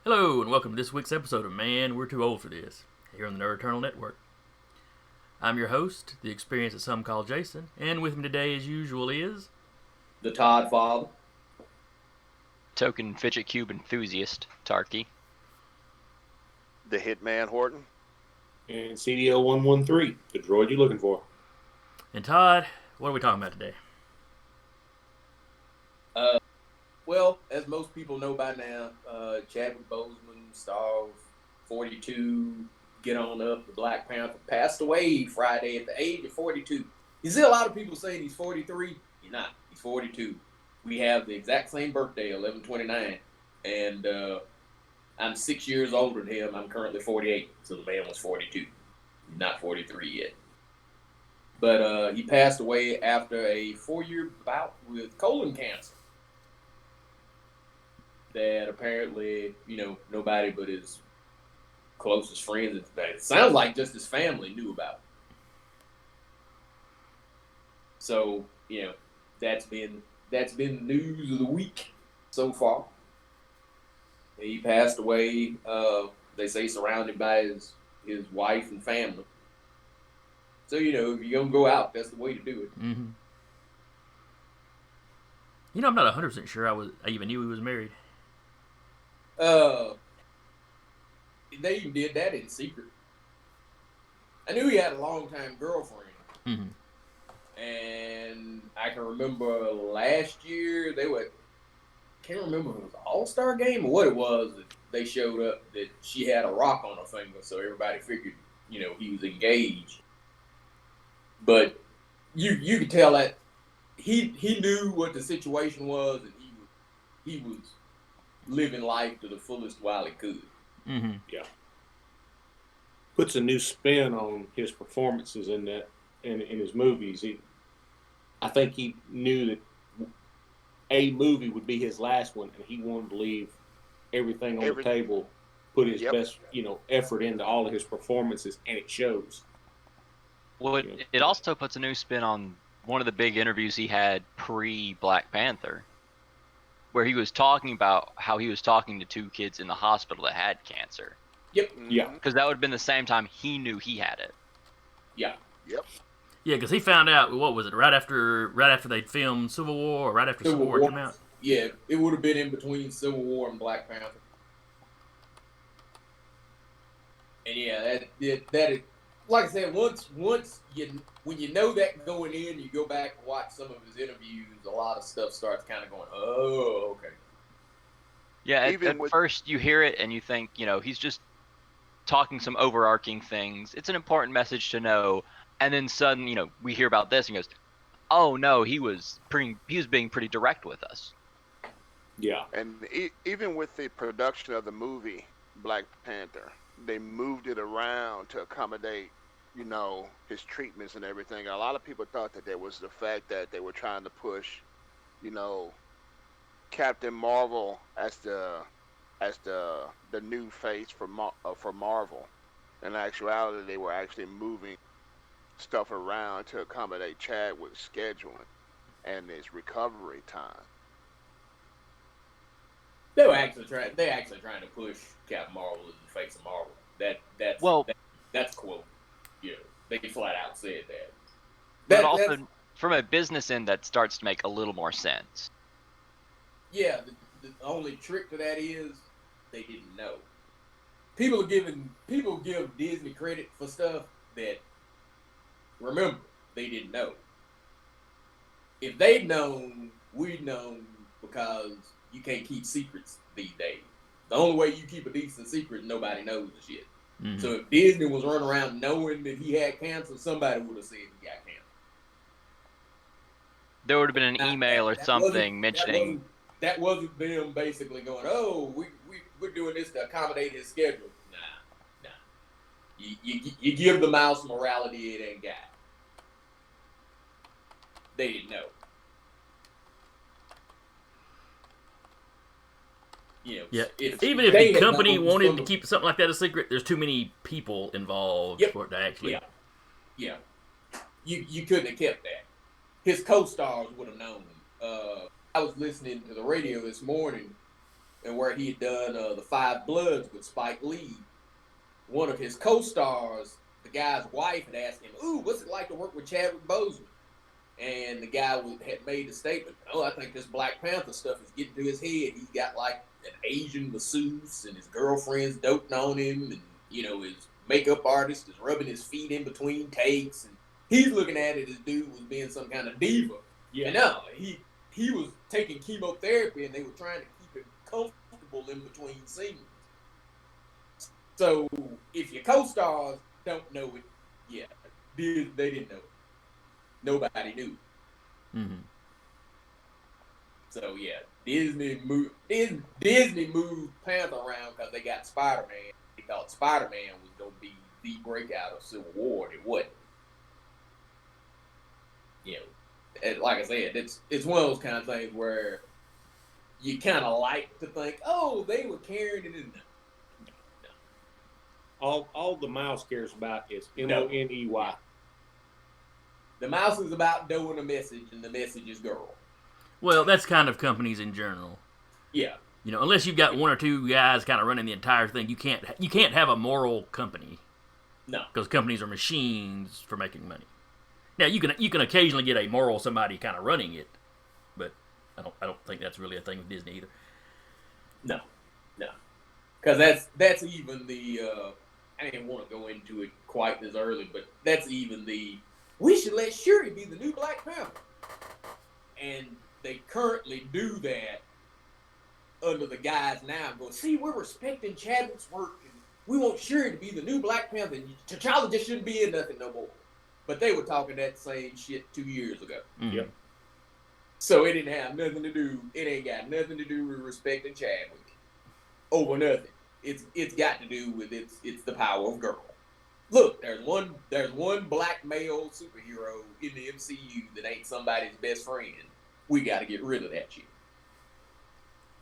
Hello, and welcome to this week's episode of Man, We're Too Old for This, here on the Nerd Eternal Network. I'm your host, the experience that some call Jason, and with me today, as usual, is... The Todd Father. Token fidget cube enthusiast, Tarky. The Hitman Horton. And CDL-113, the droid you're looking for. And Todd, what are we talking about today? Well, as most people know by now, Chadwick Boseman, star of 42, Get On Up, the Black Panther, passed away Friday at the age of 42. You see a lot of people saying he's 43. He's not. He's 42. We have the exact same birthday, 11/29, and I'm 6 years older than him. I'm currently 48, so the man was 42. Not 43 yet. But he passed away after a 4-year bout with colon cancer that apparently, nobody but his closest friends, it sounds like just his family knew about. So, that's been the news of the week so far. He passed away, they say surrounded by his wife and family. So, if you're going to go out, that's the way to do it. Mm-hmm. I'm not 100% sure I even knew he was married. They even did that in secret. I knew he had a long-time girlfriend. Mm-hmm. And I can remember last year, can't remember if it was an All-Star game or what it was, that they showed up that she had a rock on her finger, so everybody figured, he was engaged. But you could tell that he knew what the situation was, and he was living life to the fullest while he could. Mm-hmm. Yeah. Puts a new spin on his performances in his movies. I think he knew that a movie would be his last one, and he wanted to leave everything on the table, put his best, effort into all of his performances, and it shows. Well, it also puts a new spin on one of the big interviews he had pre-Black Panther, where he was talking about how he was talking to 2 kids in the hospital that had cancer. Yep. Yeah. Because that would have been the same time he knew he had it. Yeah. Yep. Yeah, because he found out, what was it, right after they'd filmed Civil War, or right after Civil War came out? Yeah, it would have been in between Civil War and Black Panther. And yeah, that is, like I said, when you know that going in, you go back and watch some of his interviews, a lot of stuff starts kind of going, oh, okay. Yeah, at first you hear it and you think, he's just talking some overarching things. It's an important message to know. And then suddenly, we hear about this and he goes, oh no, he was being pretty direct with us. Yeah. And even with the production of the movie Black Panther, they moved it around to accommodate, his treatments and everything. A lot of people thought that there was the fact that they were trying to push, Captain Marvel as the new face for Marvel. In actuality, they were actually moving stuff around to accommodate Chadwick's scheduling and his recovery time. They actually trying to push Captain Marvel as the face of Marvel. That's quote. Yeah, they flat out said that. But also, from a business end, that starts to make a little more sense. Yeah, the only trick to that is they didn't know. People give Disney credit for stuff that, remember, they didn't know. If they'd known, we'd known, because you can't keep secrets these days. The only way you keep a decent secret, nobody knows the shit. Mm-hmm. So if Disney was running around knowing that he had cancer, somebody would have said he got cancer. There would have been an email or something mentioning... That wasn't them basically going, oh, we're doing this to accommodate his schedule. Nah. You give the mouse morality it ain't got. They didn't know. Yeah. Even if the company wanted to keep something like that a secret, there's too many people involved for it to actually... Yeah. You couldn't have kept that. His co-stars would have known. I was listening to the radio this morning, and where he had done the Five Bloods with Spike Lee, one of his co-stars, the guy's wife, had asked him, "Ooh, what's it like to work with Chadwick Boseman?" And the guy had made the statement, "Oh, I think this Black Panther stuff is getting to his head. He's got like an Asian masseuse, and his girlfriend's doting on him, and his makeup artist is rubbing his feet in between takes, and he's looking at it as dude was being some kind of diva." Yeah, and no, he was taking chemotherapy, and they were trying to keep him comfortable in between scenes. So if your co-stars don't know it yet, they didn't know it. Nobody knew. Mm-hmm. So yeah, Disney moved Panther around because they got Spider-Man. They thought Spider-Man was gonna be the breakout of Civil War, and it wasn't. Like I said, it's one of those kind of things where you kind of like to think, oh, they were carrying it in there. All the mouse cares about is MONEY. The mouse is about doing a message, and the message is girl. Well, that's kind of companies in general. Yeah. Unless you've got one or two guys kind of running the entire thing, you can't have a moral company. No. Because companies are machines for making money. Now you can occasionally get a moral somebody kind of running it, but I don't think that's really a thing with Disney either. No. Because that's even the I didn't want to go into it quite this early, but that's even the we should let Shuri be the new Black Panther. And they currently do that under the guise now going, see, we're respecting Chadwick's work, and we want Shuri to be the new Black Panther. T'Challa just shouldn't be in nothing no more. But they were talking that same shit 2 years ago. Mm-hmm. Yep. So it didn't have nothing to do. It ain't got nothing to do with respecting Chadwick over nothing. It's got to do with it's the power of girl. Look, there's one black male superhero in the MCU that ain't somebody's best friend. We got to get rid of that shit.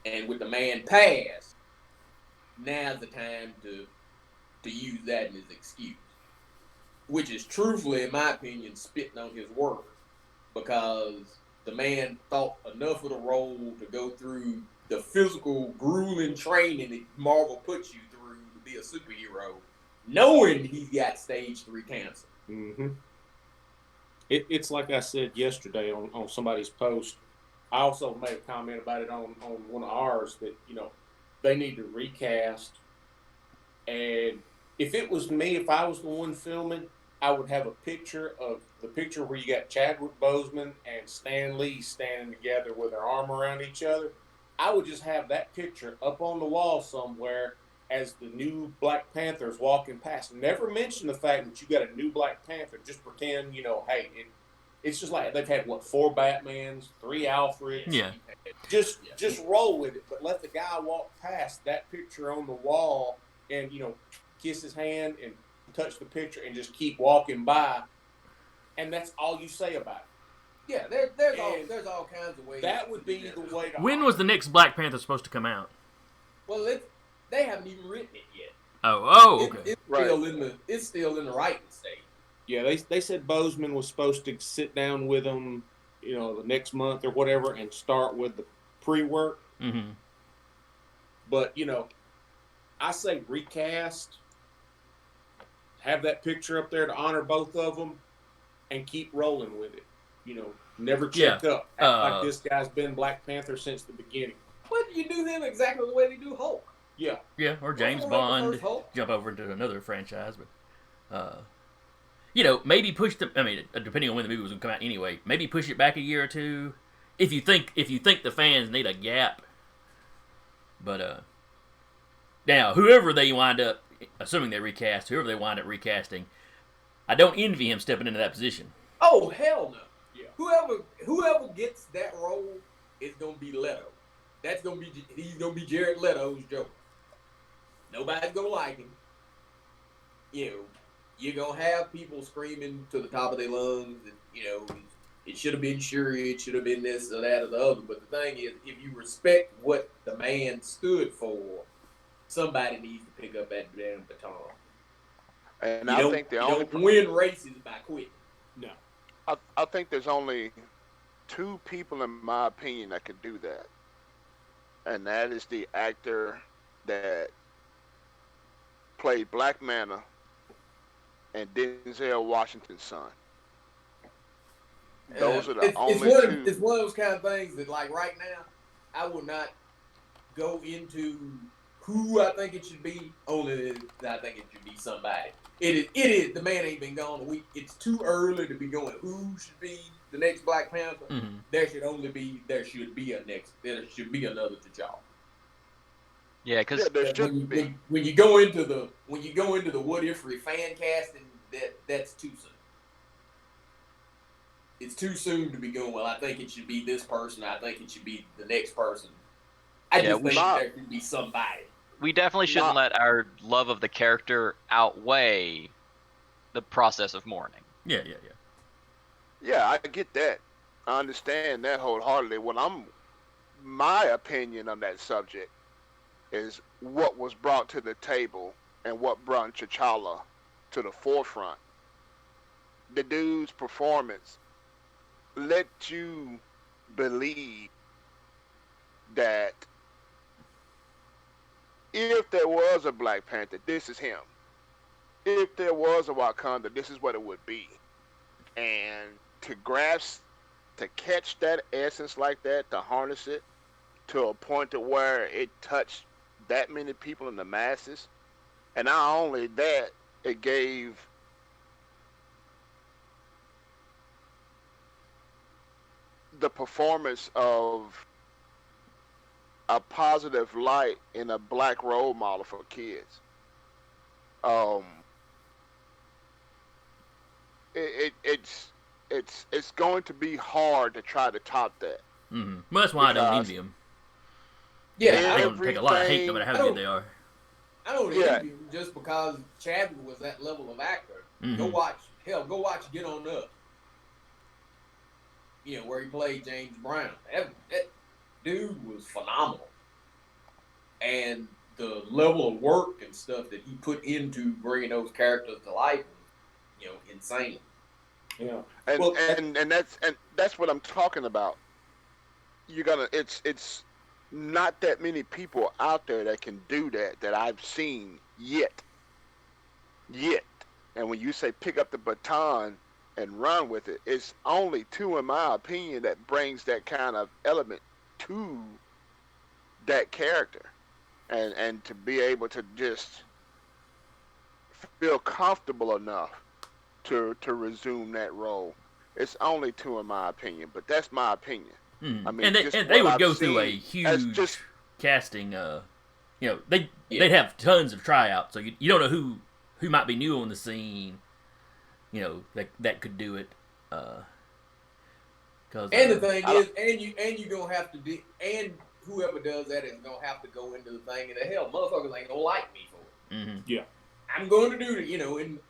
And with the man passed, now's the time to use that as his excuse. Which is truthfully, in my opinion, spitting on his work, because the man thought enough of the role to go through the physical, grueling training that Marvel puts you through to be a superhero, knowing he's got stage 3 cancer. Mm-hmm. It's like I said yesterday on somebody's post. I also made a comment about it on one of ours that, they need to recast. And if it was me, if I was the one filming, I would have a picture where you got Chadwick Boseman and Stan Lee standing together with their arm around each other. I would just have that picture up on the wall somewhere as the new Black Panther's walking past. Never mention the fact that you got a new Black Panther. Just pretend, hey, it's just like they've had, 4 Batmans, 3 Alfreds. Yeah. Just roll with it, but let the guy walk past that picture on the wall and, kiss his hand and touch the picture and just keep walking by. And that's all you say about it. Yeah, there's all kinds of ways. That would be the way to... When was the next Black Panther supposed to come out? Well, they haven't even written it yet. Oh, okay. It's still in the writing stage. Yeah, they said Boseman was supposed to sit down with them, the next month or whatever, and start with the pre-work. Mm-hmm. But, I say recast, have that picture up there to honor both of them, and keep rolling with it. Never check up. Act like this guy's been Black Panther since the beginning. Why do you do him exactly the way they do Hulk? Yeah. Yeah, or James Bond, jump over into another franchise. But, maybe push depending on when the movie was going to come out anyway, maybe push it back a year or two. If you think the fans need a gap. But, now, whoever they wind up, assuming they recast, whoever they wind up recasting, I don't envy him stepping into that position. Oh, hell no. Yeah. Whoever gets that role is gonna be Leto. He's gonna be Jared Leto's Joker. Nobody's gonna like him. You're gonna have people screaming to the top of their lungs, and it should have been Shuri, it should have been this or that or the other. But the thing is, if you respect what the man stood for, somebody needs to pick up that damn baton. And I think the only don't win races by quitting. No. I think there's only 2 people, in my opinion, that could do that. and that is the actor that played Black Manta and Denzel Washington's son. Those are the only two. It's one of those kind of things that, like, right now, I will not go into who I think it should be. Only that I think it should be somebody. It is. The man ain't been gone a week. It's too early to be going, who should be the next Black Panther? Mm-hmm. There should be another T'Challa. Yeah, because when you go into the what if fan casting, that's too soon. It's too soon to be going, well, I think it should be this person. I think it should be the next person. I just think there should be somebody. We definitely shouldn't let our love of the character outweigh the process of mourning. Yeah. Yeah, I get that. I understand that wholeheartedly. My opinion on that subject is what was brought to the table and what brought T'Challa to the forefront. The dude's performance let you believe that if there was a Black Panther, this is him. If there was a Wakanda, this is what it would be. And to catch that essence like that, to harness it to a point to where it touched that many people in the masses, and not only that, it gave the performance of a positive light in a Black role model for kids. It's going to be hard to try to top that. Mm-hmm. Well, that's why I don't envy them. Yeah, they don't take a lot of hate no matter how good they are. I don't envy them just because Chadwick was that level of actor. Mm-hmm. Go watch Get On Up. Where he played James Brown. That dude was phenomenal. And the level of work and stuff that he put into bringing those characters to life was, insane. Yeah, and that's what I'm talking about. It's not that many people out there that can do that I've seen yet. And when you say pick up the baton and run with it, it's only two, in my opinion, that brings that kind of element to that character, and to be able to just feel comfortable enough to resume that role. It's only two, in my opinion, but that's my opinion. Mm. I mean, and they would go through a huge casting. They'd have tons of tryouts, so you don't know who might be new on the scene. That could do it. The thing is, you gonna have to do, and whoever does that is gonna have to go into the thing. And the hell, motherfuckers ain't gonna like me for it. Mm-hmm. Yeah, I'm going to do it.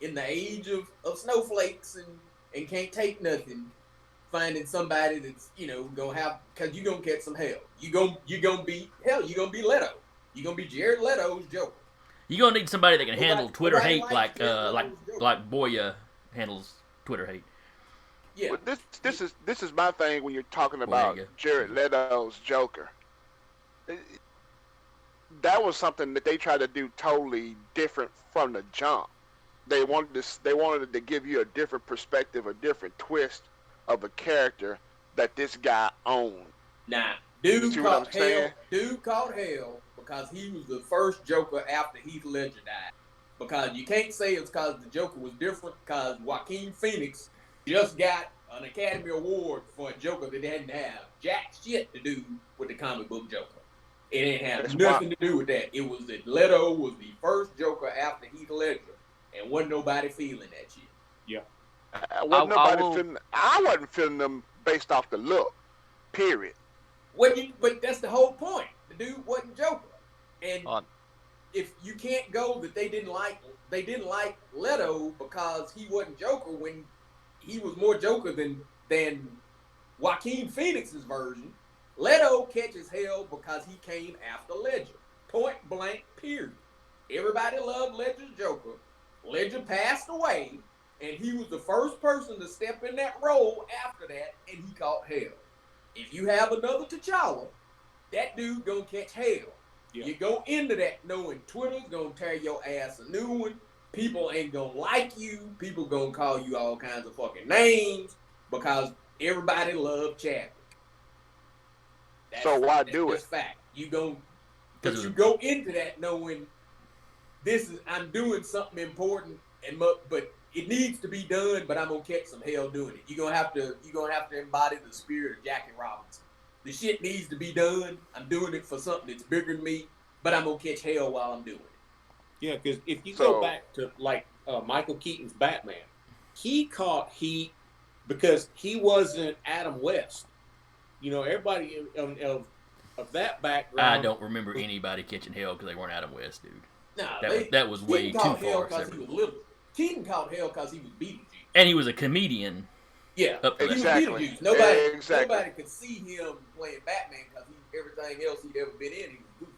In the age of snowflakes and can't take nothing. Finding somebody that's gonna have, because you're gonna catch some hell. You're gonna be Leto. You're gonna be Jared Leto's Joker. You're gonna need somebody that can handle Twitter hate like Boya handles Twitter hate. Yeah. But this is my thing when you're talking about Jared Leto's Joker. That was something that they tried to do totally different from the jump. They wanted to give you a different perspective, a different twist of a character that this guy owned. Nah, dude caught hell because he was the first Joker after Heath Ledger died. Because you can't say it's because the Joker was different, because Joaquin Phoenix just got an Academy Award for a Joker that didn't have jack shit to do with the comic book Joker. It ain't have nothing to do with that. It was that Leto was the first Joker after Heath Ledger, and wasn't nobody feeling that shit. Yeah. I wasn't feeling them based off the look. Period. But that's the whole point. The dude wasn't Joker, and if you can't go that they didn't like Leto because he wasn't Joker when he was more Joker than Joaquin Phoenix's version. Leto catches hell because he came after Ledger. Point blank. Period. Everybody loved Ledger's Joker. Ledger passed away. And he was the first person to step in that role after that, and he caught hell. If you have another T'Challa, that dude gonna catch hell. Yeah. You go into that knowing Twitter's gonna tear your ass a new one. People ain't gonna like you. People gonna call you all kinds of fucking names because everybody loved Chadwick. So why do it? That's fact. You go into that knowing I'm doing something important, but it needs to be done. But I'm gonna catch some hell doing it. You're gonna have to embody the spirit of Jackie Robinson. The shit needs to be done. I'm doing it for something that's bigger than me, but I'm gonna catch hell while I'm doing it. Yeah, because if you go back to like Michael Keaton's Batman, he caught heat because he wasn't Adam West. Everybody of that background. I don't remember anybody catching hell because they weren't Adam West, dude. Nah, that was way too far. He was little. Keaton caught hell because he was Beetlejuice. And he was a comedian. Yeah, exactly. He was Beetlejuice. Nobody could see him playing Batman because everything else he'd ever been in, he was goofy.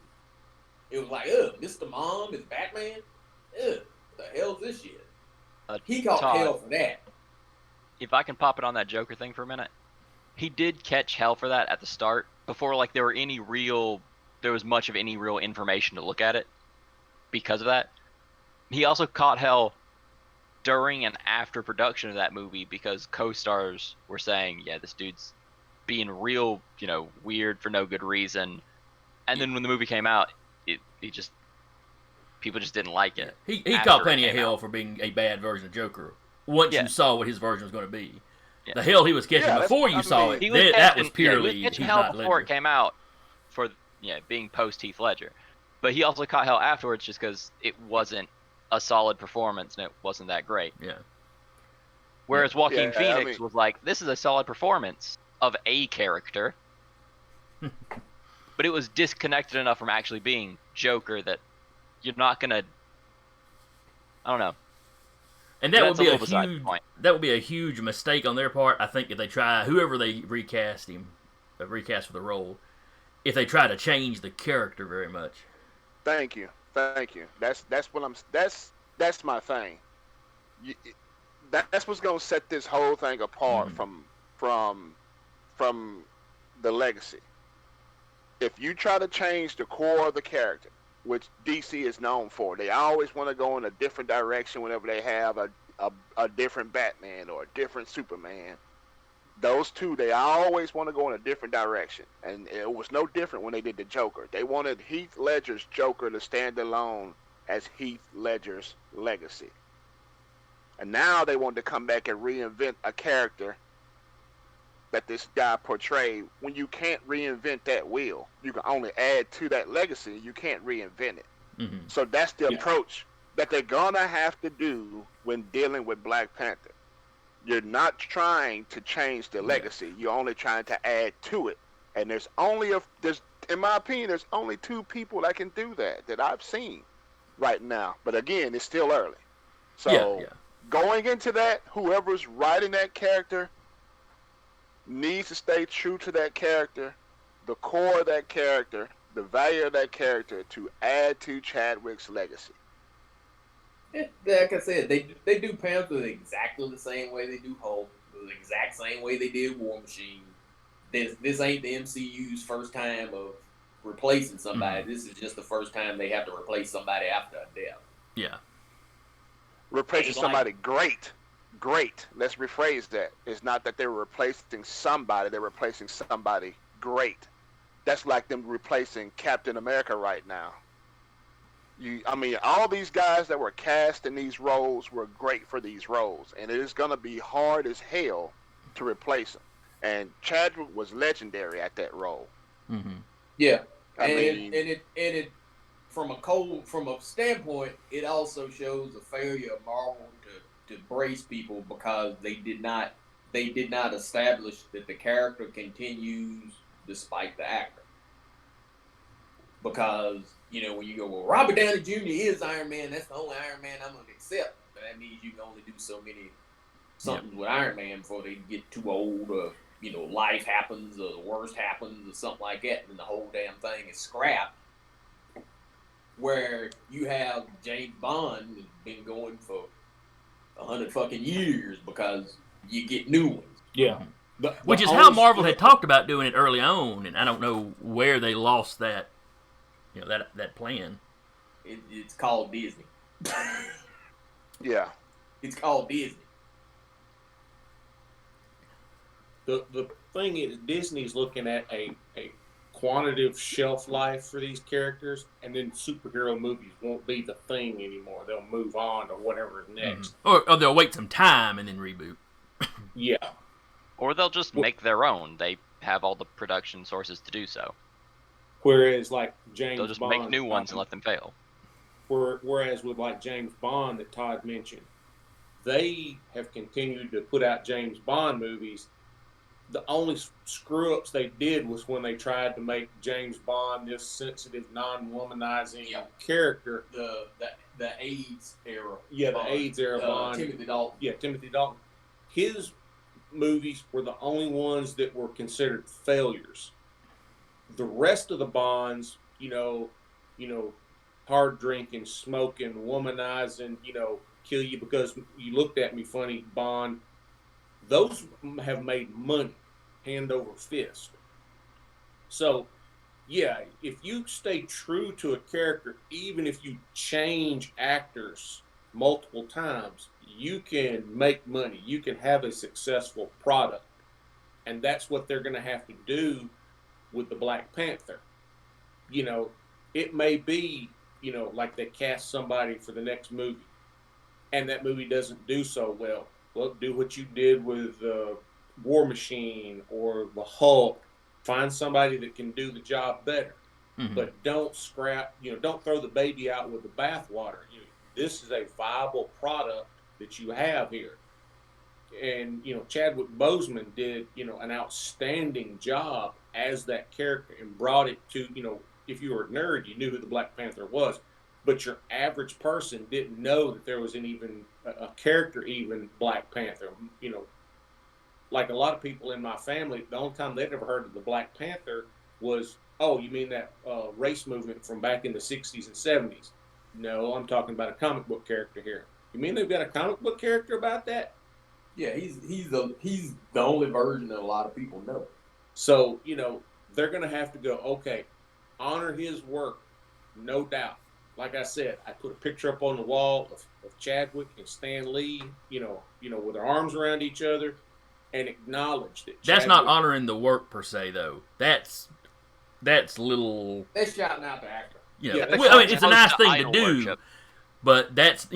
It was like, Mr. Mom is Batman? What the hell's this shit? He caught hell for that. If I can pop it on that Joker thing for a minute, he did catch hell for that at the start before there was much of any real information to look at it because of that. He also caught hell during and after production of that movie because co-stars were saying, yeah, this dude's being real, weird for no good reason. And then when the movie came out, people just didn't like it. He caught plenty of hell for being a bad version of Joker once you saw what his version was going to be. Yeah. The hell he was catching before you saw it, that was purely he was catching hell before it came out for being post Heath Ledger. But he also caught hell afterwards just because it wasn't a solid performance and it wasn't that great. Yeah. Whereas Joaquin Phoenix was like, this is a solid performance of a character. But it was disconnected enough from actually being Joker that you're not going to... I don't know. And that would be a huge mistake on their part, I think, if they try... Whoever they recast for the role, if they try to change the character very much. Thank you. That's my thing. That's what's gonna set this whole thing apart from the legacy. If you try to change the core of the character, which DC is known for, they always want to go in a different direction whenever they have a different Batman or a different Superman. Those two, they always want to go in a different direction. And it was no different when they did the Joker. They wanted Heath Ledger's Joker to stand alone as Heath Ledger's legacy. And now they want to come back and reinvent a character that this guy portrayed. When you can't reinvent that wheel, you can only add to that legacy. You can't reinvent it. Mm-hmm. So that's the approach that they're going to have to do when dealing with Black Panther. You're not trying to change the legacy. You're only trying to add to it. And in my opinion, there's only two people that can do that I've seen right now. But again, it's still early. So going into that, whoever's writing that character needs to stay true to that character, the core of that character, the value of that character to add to Chadwick's legacy. Like I said, they do Panther exactly the same way they do Hulk, the exact same way they did War Machine. This ain't the MCU's first time of replacing somebody. Mm-hmm. This is just the first time they have to replace somebody after a death. Yeah. Replacing somebody great. Let's rephrase that. It's not that they're replacing somebody, they're replacing somebody great. That's like them replacing Captain America right now. All these guys that were cast in these roles were great for these roles, and it is going to be hard as hell to replace them. And Chadwick was legendary at that role. Mm-hmm. Yeah, it from a standpoint, it also shows a failure of Marvel to brace people because they did not establish that the character continues despite the actor. Because, when you go, well, Robert Downey Jr. is Iron Man, that's the only Iron Man I'm going to accept. But that means you can only do so many something with Iron Man before they get too old or, life happens or the worst happens or something like that, and then the whole damn thing is scrapped. Where you have James Bond has been going for 100 fucking years because you get new ones. Yeah. Which is how Marvel had talked about doing it early on, and I don't know where they lost that, that plan. It's called Disney. Yeah. It's called Disney. The thing is, Disney's looking at a quantitative shelf life for these characters, and then superhero movies won't be the thing anymore. They'll move on to whatever is next. Or they'll wait some time and then reboot. Yeah. Or they'll just make their own. They have all the production sources to do so. Whereas, like James Bond... They'll just make new ones and let them fail. Whereas with, like, James Bond that Todd mentioned, they have continued to put out James Bond movies. The only screw-ups they did was when they tried to make James Bond this sensitive, non-womanizing character. The AIDS era. Yeah, the AIDS era Bond. Timothy Dalton. Yeah, Timothy Dalton. His movies were the only ones that were considered failures. The rest of the Bonds, hard drinking, smoking, womanizing, kill you because you looked at me funny, Bond. Those have made money, hand over fist. So, yeah, if you stay true to a character, even if you change actors multiple times, you can make money. You can have a successful product. And that's what they're going to have to do with the Black Panther. It may be, like they cast somebody for the next movie, and that movie doesn't do so well. Well, do what you did with War Machine or the Hulk. Find somebody that can do the job better. Mm-hmm. But don't don't throw the baby out with the bathwater. This is a viable product that you have here. And, Chadwick Boseman did, an outstanding job as that character and brought it to, if you were a nerd, you knew who the Black Panther was. But your average person didn't know that there was a character, even Black Panther. Like a lot of people in my family, the only time they'd ever heard of the Black Panther was, oh, you mean that race movement from back in the 60s and 70s? No, I'm talking about a comic book character here. You mean they've got a comic book character about that? Yeah, he's the only version that a lot of people know. So, they're going to have to go, okay, honor his work, no doubt. Like I said, I put a picture up on the wall of Chadwick and Stan Lee, with their arms around each other, and acknowledge that. That's not honoring the work per se, though. That's little. They're shouting out the actor. It's a nice thing to do, worship. But that's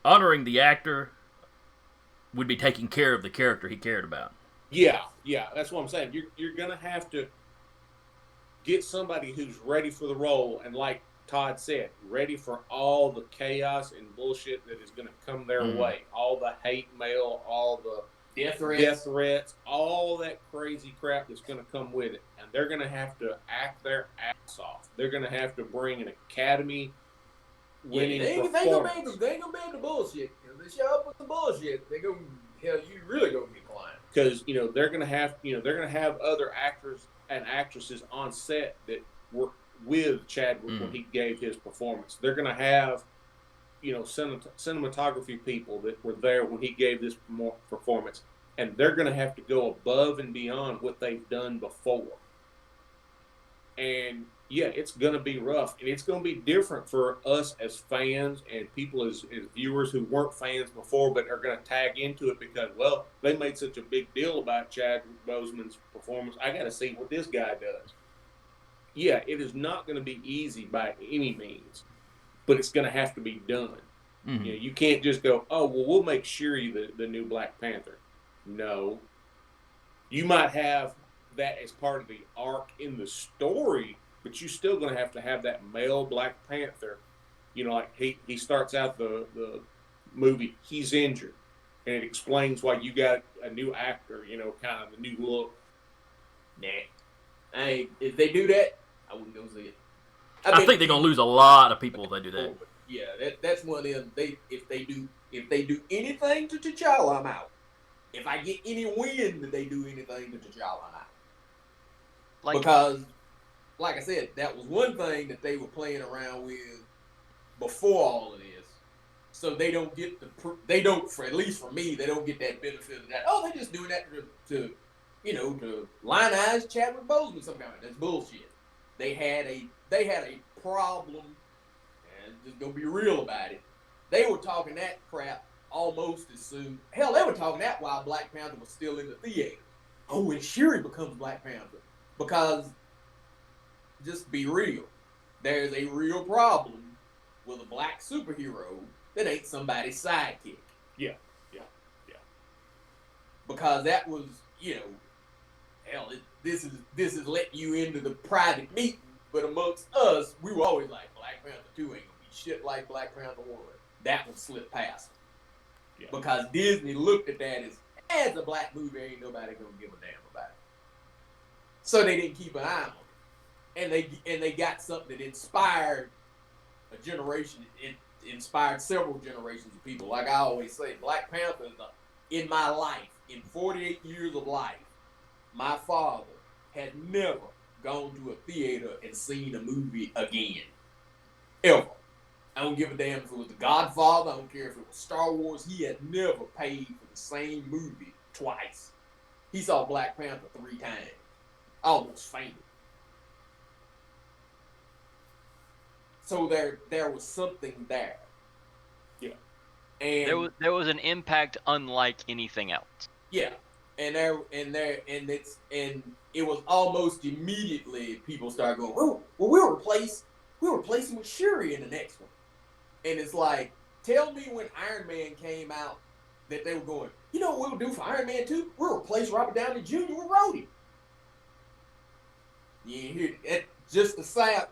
honoring the actor would be taking care of the character he cared about. Yeah, that's what I'm saying. You're gonna have to get somebody who's ready for the role, and like Todd said, ready for all the chaos and bullshit that is going to come their way. All the hate mail, all the death threats, all that crazy crap that's going to come with it. And they're going to have to act their ass off. They're going to have to bring an Academy winning performance. They ain't going to be able to bullshit. If they show up with the bullshit, you really going to be quiet. Because, they're going to have other actors and actresses on set that were with Chadwick when he gave his performance. They're going to have, cinematography people that were there when he gave this performance. And they're going to have to go above and beyond what they've done before. And, yeah, it's going to be rough. And it's going to be different for us as fans and people as viewers who weren't fans before but are going to tag into it because, well, they made such a big deal about Chadwick Boseman's performance. I got to see what this guy does. Yeah, it is not going to be easy by any means, but it's going to have to be done. Mm-hmm. You can't just go, oh, well, we'll make Shuri the new Black Panther. No. You might have that as part of the arc in the story, but you're still going to have that male Black Panther. Like he starts out the movie, he's injured, and it explains why you got a new actor, kind of the new look. Nah. Hey, if they do that, I wouldn't go see it. I think they're gonna lose a lot of people if they do that. Yeah, that's one of them. If they do anything to T'Challa, I'm out. If I get any wind that they do anything to T'Challa, I'm out. Because, like I said, that was one thing that they were playing around with before all of this. So they don't get they don't, for at least for me, they don't get that benefit of that. Oh, they're just doing that to lionize Chadwick Boseman somehow. That's bullshit. They had a problem, and just gonna be real about it. They were talking that crap almost as soon. Hell, they were talking that while Black Panther was still in the theater. Oh, when Shuri becomes Black Panther, because just be real, there's a real problem with a black superhero that ain't somebody's sidekick. Yeah. Because that was, hell, this is letting you into the private meeting, but amongst us, we were always like, Black Panther 2 ain't gonna be shit like Black Panther 1. That one slipped past them. Yeah. Because Disney looked at that as a black movie, ain't nobody gonna give a damn about it. So they didn't keep an eye on it. And they got something that inspired a generation. It inspired several generations of people. Like I always say, Black Panther is in my life, in 48 years of life, my father had never gone to a theater and seen a movie again. Ever. I don't give a damn if it was The Godfather. I don't care if it was Star Wars. He had never paid for the same movie twice. He saw Black Panther 3 times. Almost fainted. So there was something there. Yeah. And there was an impact unlike anything else. Yeah. And it was almost immediately people started going, well, we'll replace him with Shuri in the next one. And it's like, tell me when Iron Man came out that they were going, you know what we'll do for Iron Man 2? We'll replace Robert Downey Jr. with Rhodey. You hear it? Just to say that,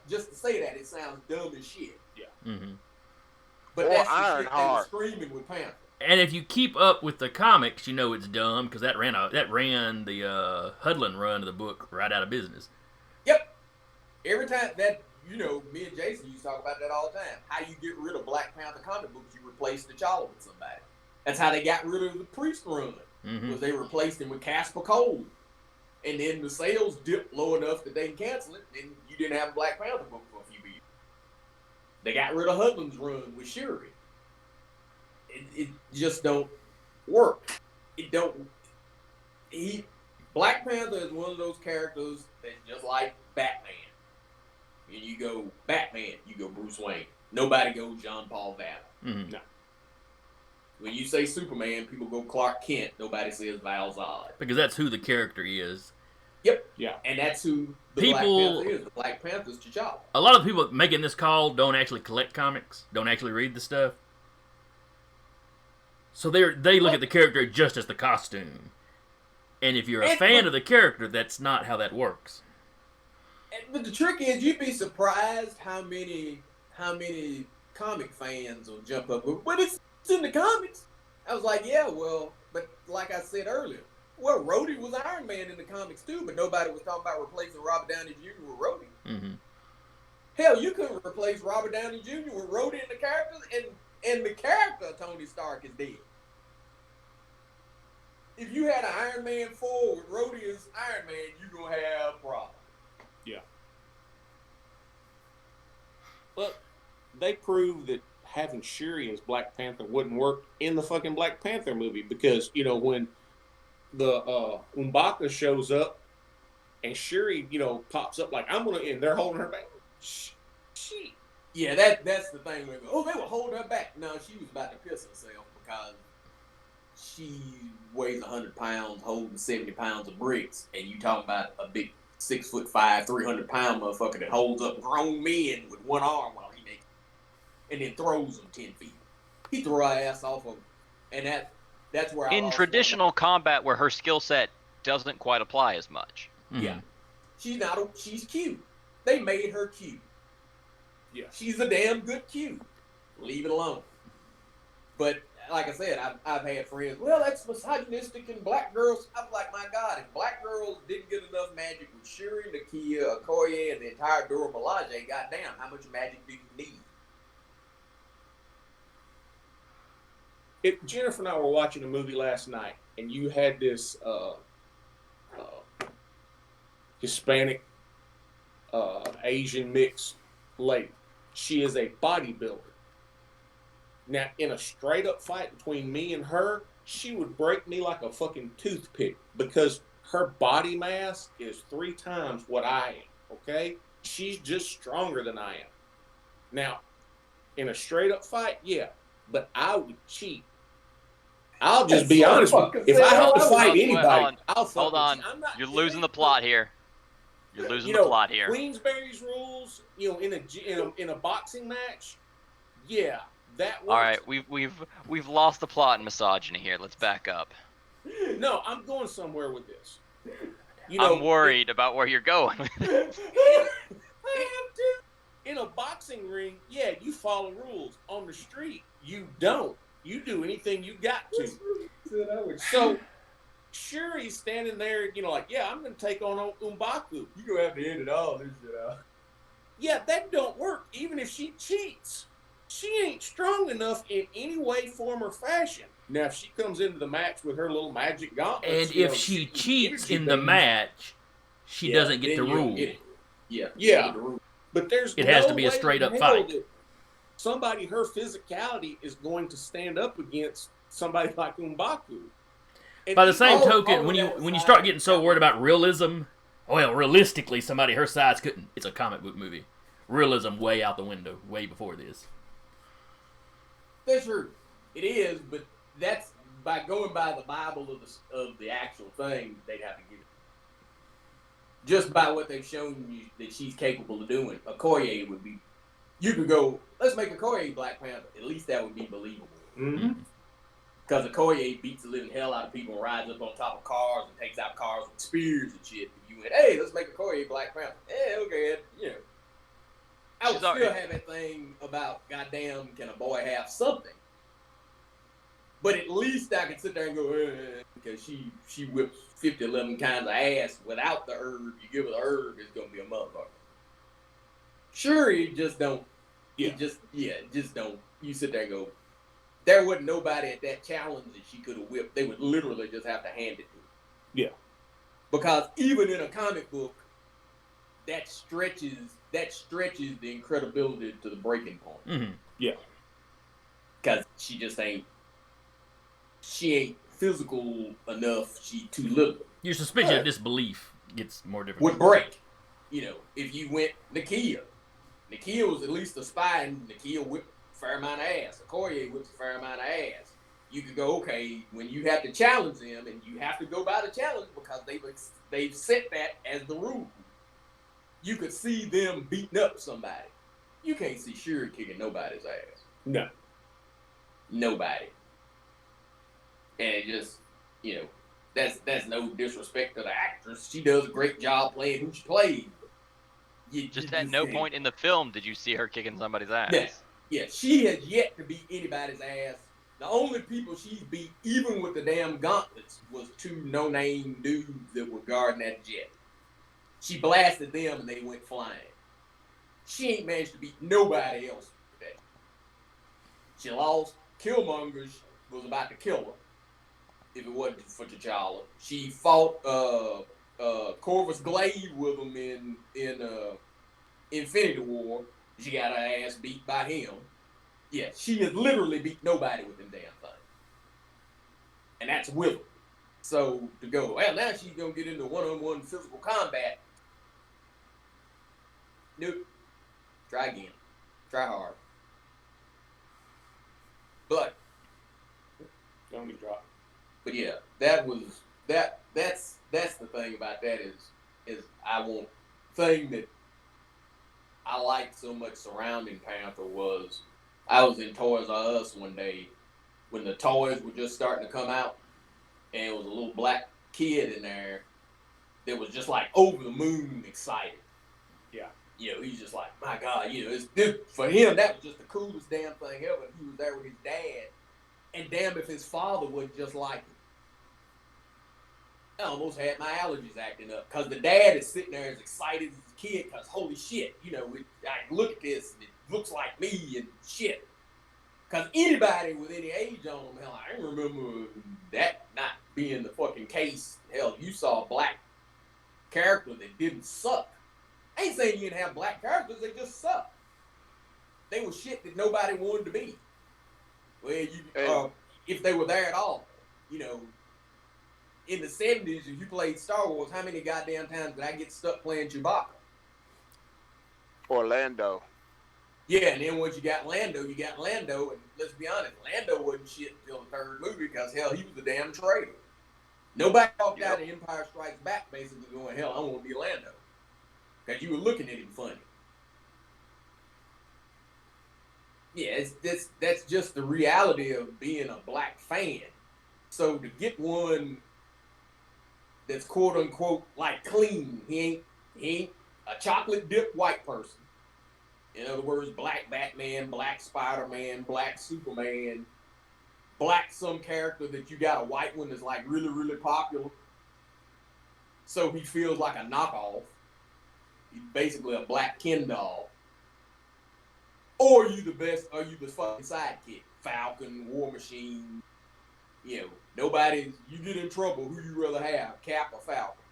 it sounds dumb as shit. Yeah. Mm-hmm. But or that's the Ironheart. shit they were screaming with Panther. And if you keep up with the comics, you know it's dumb because that ran the Hudlin run of the book right out of business. Yep. Every time that, me and Jason used to talk about that all the time. How you get rid of Black Panther comic books, you replace T'Challa with somebody. That's how they got rid of the Priest run. Mm-hmm. Was they replaced him with Casper Cole. And then the sales dipped low enough that they can cancel it, and you didn't have a Black Panther book for a few years. They got rid of Hudlin's run with Shuri. It just don't work. It don't. Black Panther is one of those characters that's just like Batman. And you go Batman, you go Bruce Wayne. Nobody goes John Paul Val. Mm-hmm. No. When you say Superman, people go Clark Kent. Nobody says Val Zod. Because that's who the character is. Yep. Yeah. And that's who the Black Panther is. The Black Panther's T'Challa. A lot of people making this call don't actually collect comics, don't actually read the stuff. So they look at the character just as the costume. And if you're a fan of the character, that's not how that works. But the trick is, you'd be surprised how many comic fans will jump up with, but it's in the comics. I was like, yeah, well, but like I said earlier, well, Rhodey was Iron Man in the comics too, but nobody was talking about replacing Robert Downey Jr. with Rhodey. Mm-hmm. Hell, you couldn't replace Robert Downey Jr. with Rhodey in the characters, and the character of Tony Stark is dead. If you had an Iron Man 4 with Rhodey as Iron Man, you're going to have a problem. Yeah. But they proved that having Shuri as Black Panther wouldn't work in the fucking Black Panther movie because, when the M'Baka shows up and Shuri, pops up like, I'm going to, and they're holding her back. Shit. Yeah, that's the thing. They were holding her back. No, she was about to piss herself because she weighs 100 pounds, holding 70 pounds of bricks, and you talking about a big 6'5", 300-pound motherfucker that holds up grown men with one arm while he naked, and then throws them 10 feet. He threw her ass off of him, and that's where in traditional combat where her skill set doesn't quite apply as much. Mm-hmm. Yeah, she's cute. They made her cute. Yeah, she's a damn good cute. Leave it alone. But like I said, I've had friends, well, that's misogynistic and black girls. I'm like, my God, if black girls didn't get enough magic with Shuri, Nakia, Okoye, and the entire Dora Milaje, goddamn, how much magic do you need? Jennifer and I were watching a movie last night, and you had this Hispanic, Asian mix lady. She is a bodybuilder. Now, in a straight up fight between me and her, she would break me like a fucking toothpick because her body mass is 3 times what I am. Okay, she's just stronger than I am. Now, in a straight up fight, yeah, but I would cheat. I'll just be honest with you. If I have to fight anybody, I'll fucking hold on. You're losing the plot here. You're losing the plot here. Queensberry's rules, in a boxing match, yeah, that works. All right, we've lost the plot in misogyny here. Let's back up. No, I'm going somewhere with this. I'm worried about where you're going with this. In a boxing ring, yeah, you follow rules. On the street, you don't. You do anything you got to. So, sure, he's standing there, yeah, I'm going to take on M'Baku. You're going to have to end it all this shit out. Yeah, that don't work, even if she cheats. She ain't strong enough in any way, form, or fashion. Now, if she comes into the match with her little magic gauntlets... And if she cheats in the match, she doesn't get the rule. Yeah. But it has to be a straight-up fight. Somebody, her physicality is going to stand up against somebody like M'Baku. By the same token, when you start getting so worried about realism, well, realistically, somebody her size couldn't. It's a comic book movie. Realism way out the window, way before this. That's true. It is, but that's by going by the Bible of the actual thing. They'd have to give it. Just by what they've shown you that she's capable of doing, Okoye would be. You could go, let's make Okoye Black Panther. At least that would be believable. Because Okoye beats the living hell out of people and rides up on top of cars and takes out cars with spears and shit. And you went, hey, let's make Okoye Black Panther. Yeah, okay, I would still have that thing about, goddamn, can a boy have something? But at least I can sit there and go, because she whips 50, 11 kinds of ass without the herb. You give her the herb, it's going to be a motherfucker. Sure, you just don't. Yeah. Just don't. You sit there and go, there wasn't nobody at that challenge that she could have whipped. They would literally just have to hand it to her. Yeah. Because even in a comic book, that stretches the incredibility to the breaking point. Mm-hmm. Yeah. Because she ain't physical enough. She too little. Your suspicion of disbelief gets more difficult. Would break. If you went Nakia was at least a spy, and Nakia whipped a fair amount of ass. Okoye whips a fair amount of ass. You could go, okay, when you have to challenge them, and you have to go by the challenge because they've set that as the rule. You could see them beating up somebody. You can't see Shuri kicking nobody's ass. No. Nobody. And it just, that's no disrespect to the actress. She does a great job playing who she plays. Just at no point in the film did you see her kicking somebody's ass. Yeah, she has yet to beat anybody's ass. The only people she's beat, even with the damn gauntlets, was 2 no-name dudes that were guarding that jet. She blasted them and they went flying. She ain't managed to beat nobody else today. She lost. Killmonger was about to kill her if it wasn't for T'Challa. She fought Corvus Glaive with him in Infinity War. She got her ass beat by him. Yeah, she has literally beat nobody with them damn thing. And that's with him. So to go, well, now she's going to get into one-on-one physical combat. Nope. Try again. Try hard. But don't be dropped. But yeah, that's the thing about that is I want thing that I liked so much surrounding Panther was I was in Toys R Us one day when the toys were just starting to come out, and it was a little black kid in there that was just like over the moon excited. Yeah. He's just like, my God, for him, that was just the coolest damn thing ever. He was there with his dad, and damn if his father wasn't just like him. I almost had my allergies acting up, because the dad is sitting there as excited as his kid, because holy shit, I look at this, and it looks like me, and shit. Because anybody with any age on them, hell, I remember that not being the fucking case. Hell, you saw a black character that didn't suck. I ain't saying you didn't have black characters, they just suck. They were shit that nobody wanted to be. Well, if they were there at all, you know, in the 70s, if you played Star Wars, how many goddamn times did I get stuck playing Chewbacca? Orlando. Yeah, and then once you got Lando, and let's be honest, Lando wasn't shit until the third movie because, hell, he was the damn traitor. Nobody walked out of Empire Strikes Back basically going, hell, I want to be Lando. Because you were looking at him funny. Yeah, that's just the reality of being a black fan. So to get one that's quote unquote like clean, he ain't a chocolate dipped white person. In other words, black Batman, black Spider-Man, black Superman, black some character that you got a white one that's like really, really popular. So he feels like a knockoff. He's basically a black Ken doll. Or you the fucking sidekick. Falcon, War Machine. You know, you get in trouble, who you rather have, Cap or Falcon?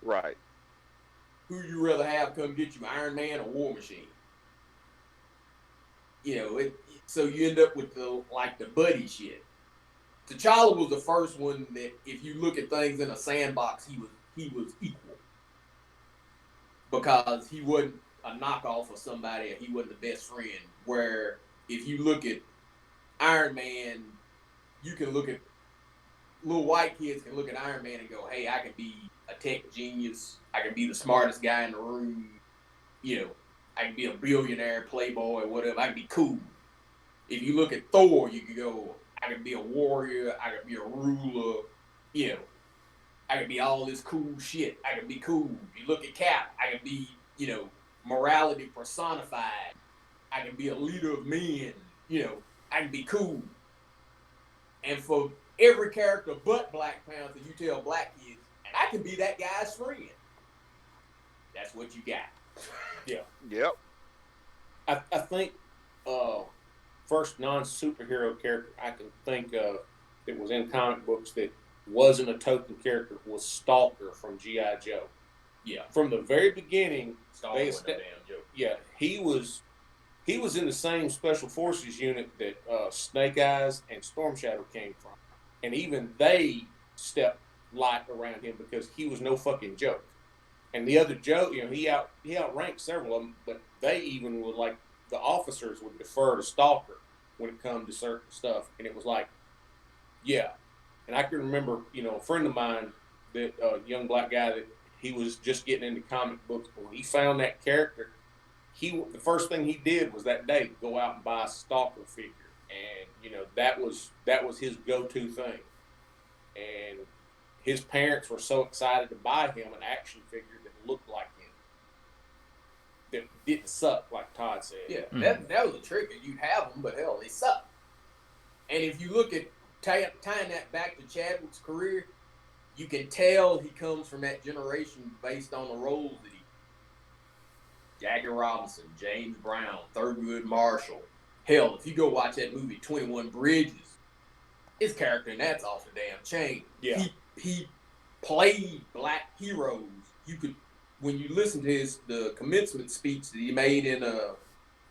Right. Who you rather have come get you, Iron Man or War Machine? You know, so you end up with the buddy shit. T'Challa was the first one that, if you look at things in a sandbox, he was equal. Because he wasn't a knockoff of somebody, or he wasn't the best friend. Where if you look at Iron Man, you can look at little white kids can look at Iron Man and go, hey, I can be a tech genius. I can be the smartest guy in the room. You know, I can be a billionaire, playboy, whatever. I can be cool. If you look at Thor, you can go, I can be a warrior. I can be a ruler. You know, I can be all this cool shit. I can be cool. You look at Cap, I can be, you know, morality personified. I can be a leader of men. You know, I can be cool. And for every character but Black Panther, you tell black kids, and I can be that guy's friend. That's what you got. Yeah. Yep. I think first non-superhero character I can think of that was in comic books that wasn't a token character was Stalker from G.I. Joe. Yeah. From the very beginning, Stalker wasn't a damn joke. Yeah, he was in the same special forces unit that Snake Eyes and Storm Shadow came from, and even they stepped light around him because he was no fucking joke. And the other Joe, you know, he outranked several of them, but they even would, like, the officers would defer to Stalker when it come to certain stuff, and it was like, yeah. And I can remember, you know, a friend of mine, that young black guy that he was just getting into comic books, but when he found that character, the first thing he did was that day go out and buy a Stalker figure, and you know that was his go-to thing. And his parents were so excited to buy him an action figure that looked like him, that didn't suck, like Todd said. Yeah, that was a trick. You'd have them, but hell, they suck. And if you look at tying that back to Chadwick's career, you can tell he comes from that generation based on the roles that Jackie Robinson, James Brown, Thurgood Marshall. Hell, if you go watch that movie 21 Bridges, his character in that's off the damn chain. Yeah. He played black heroes. You could, when you listen to the commencement speech that he made in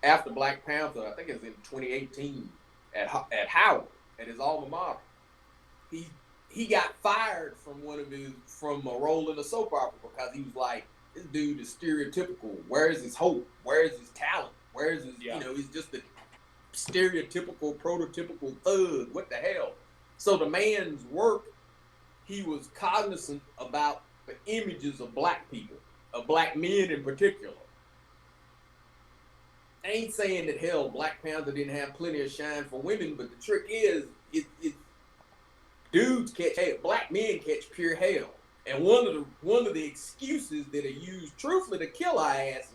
after Black Panther, I think it was in 2018 at Howard, at his alma mater. He got fired from a role in a soap opera because he was like, this dude is stereotypical. Where is his hope? Where is his talent? Where is his, you know, he's just a stereotypical, prototypical thug. What the hell? So the man's work, he was cognizant about the images of black people, of black men in particular. I ain't saying that, hell, Black Panther didn't have plenty of shine for women, but the trick is, black men catch pure hell. And one of the excuses that are used truthfully to kill our asses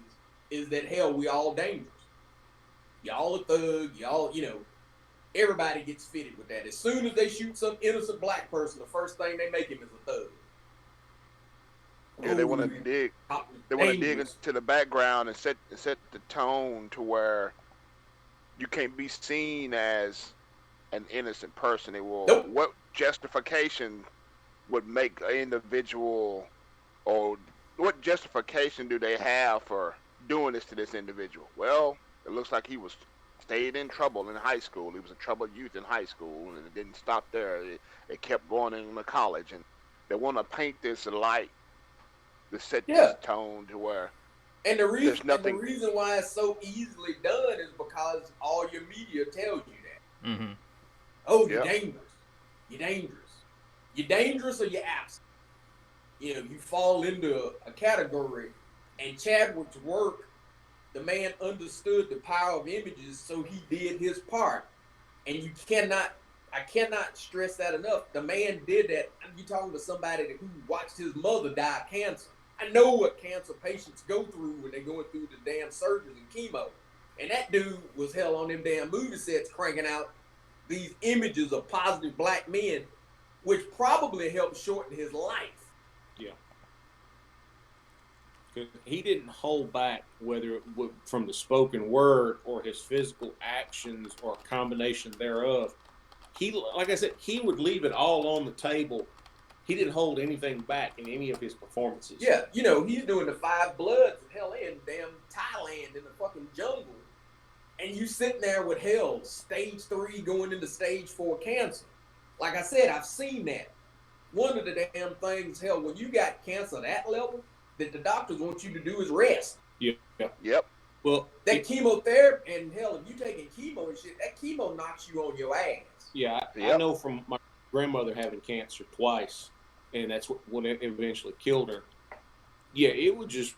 is that, hell, we all dangerous. Y'all a thug, y'all, you know, everybody gets fitted with that. As soon as they shoot some innocent black person, the first thing they make him is a thug. Yeah, they want to dig. They want to dig into the background and set the tone to where you can't be seen as an innocent person. It will. Nope. What justification would make an individual, or what justification do they have for doing this to this individual? Well, it looks like he was stayed in trouble in high school. He was a troubled youth in high school, and it didn't stop there. It kept going into college, and they want to paint this light to set this tone to where and the reason why it's so easily done is because all your media tells you that. Mm-hmm. Oh, you're dangerous. You're dangerous. You're dangerous or you're absent. You know, you fall into a category. And Chadwick's work, the man understood the power of images, so he did his part. And I cannot stress that enough. The man did that. You're talking to somebody who watched his mother die of cancer. I know what cancer patients go through when they're going through the damn surgery and chemo. And that dude was hell on them damn movie sets cranking out these images of positive black men, which probably helped shorten his life. Yeah. He didn't hold back, whether it was from the spoken word or his physical actions or a combination thereof. Like I said, he would leave it all on the table. He didn't hold anything back in any of his performances. Yeah, you know, he's doing the Five Bloods in damn Thailand in the fucking jungle. And you sitting there with hell, stage 3 going into stage 4 cancer. Like I said, I've seen that. One of the damn things, hell, when you got cancer at that level, that the doctors want you to do is rest. Yeah. Yep. Well, that chemotherapy, and hell, if you taking chemo and shit, that chemo knocks you on your ass. Yeah, I know from my grandmother having cancer twice, and that's what eventually killed her. Yeah, it would just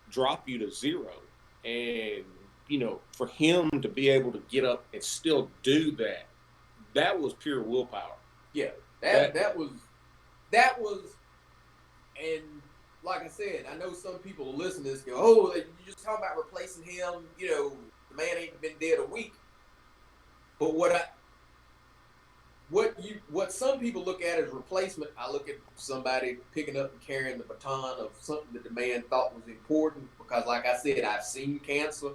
drop you to zero. And, you know, for him to be able to get up and still do that was pure willpower. Yeah, that was, and like I said, I know some people listen to this go, oh, you just talking about replacing him, you know, the man ain't been dead a week. But what some people look at as replacement, I look at somebody picking up and carrying the baton of something that the man thought was important, because like I said, I've seen cancer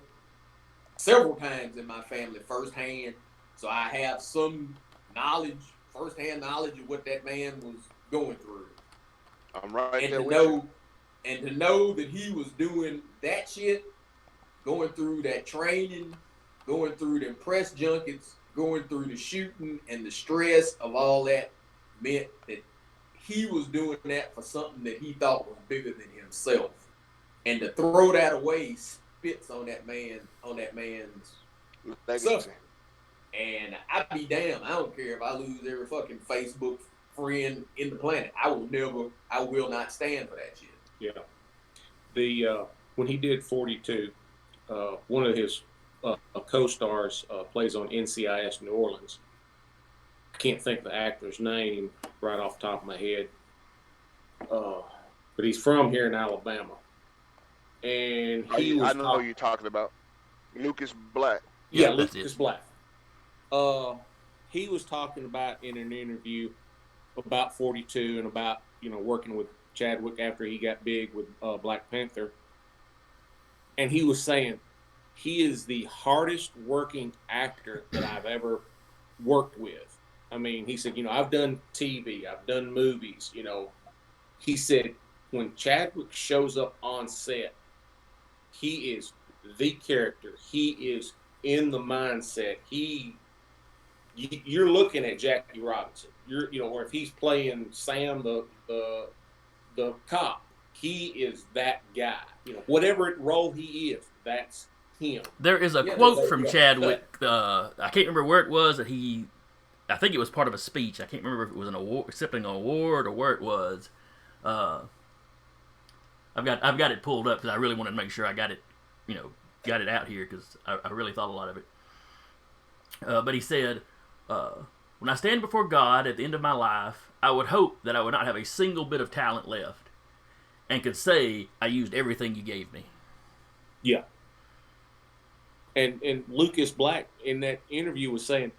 several times in my family firsthand. So I have some firsthand knowledge of what that man was going through. I'm right and there to with know, you. And to know that he was doing that shit, going through that training, going through the press junkets, going through the shooting and the stress of all that, meant that he was doing that for something that he thought was bigger than himself. And to throw that away spits on that man's suffering. And I'd be damned. I don't care if I lose every fucking Facebook friend in the planet. I will not stand for that shit. Yeah. When he did 42, one of his co-stars plays on NCIS New Orleans. I can't think of the actor's name right off the top of my head. But he's from here in Alabama. And I know who you're talking about. Lucas Black. Yeah, Lucas Black. He was talking about in an interview about 42 and about, you know, working with Chadwick after he got big with Black Panther. And he was saying he is the hardest working actor that I've ever worked with. I mean, he said, you know, I've done TV, I've done movies, you know. He said when Chadwick shows up on set, he is the character. He is in the mindset. You're looking at Jackie Robinson. Or if he's playing Sam the cop, he is that guy. You know, whatever role he is, that's him. There is a quote from Chadwick. I can't remember where it was that I think it was part of a speech. I can't remember if it was an award, accepting an award, or where it was. I've got it pulled up because I really wanted to make sure I got it, got it out here because I really thought a lot of it. But he said, when I stand before God at the end of my life, I would hope that I would not have a single bit of talent left and could say I used everything you gave me. Yeah. And Lucas Black in that interview was saying,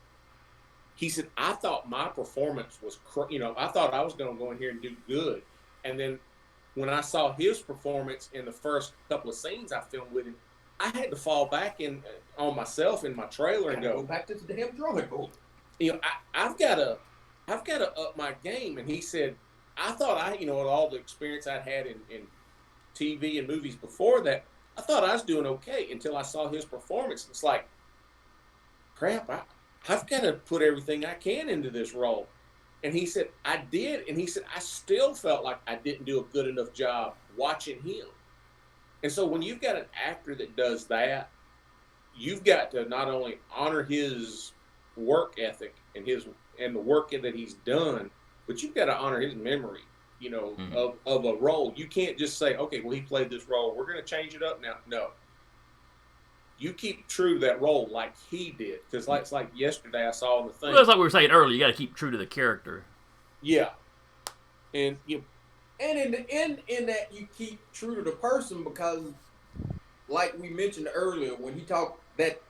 he said, I thought my performance was, I thought I was going to go in here and do good. And then when I saw his performance in the first couple of scenes I filmed with him, I had to fall back on myself in my trailer and go back to the damn drawing board. I've got to up my game. And he said, I thought with all the experience I'd had in TV and movies before that, I thought I was doing okay until I saw his performance. It's like, crap, I've got to put everything I can into this role. And he said, I did. And he said, I still felt like I didn't do a good enough job watching him. And so when you've got an actor that does that, you've got to not only honor his work ethic and the work that he's done, but you've got to honor his memory, of a role. You can't just say, okay, well, he played this role, we're going to change it up now. No. You keep true to that role like he did. Because it's like yesterday I saw in the thing. Well, it's like we were saying earlier, you got to keep true to the character. Yeah. And in that you keep true to the person, because like we mentioned earlier, when he talked that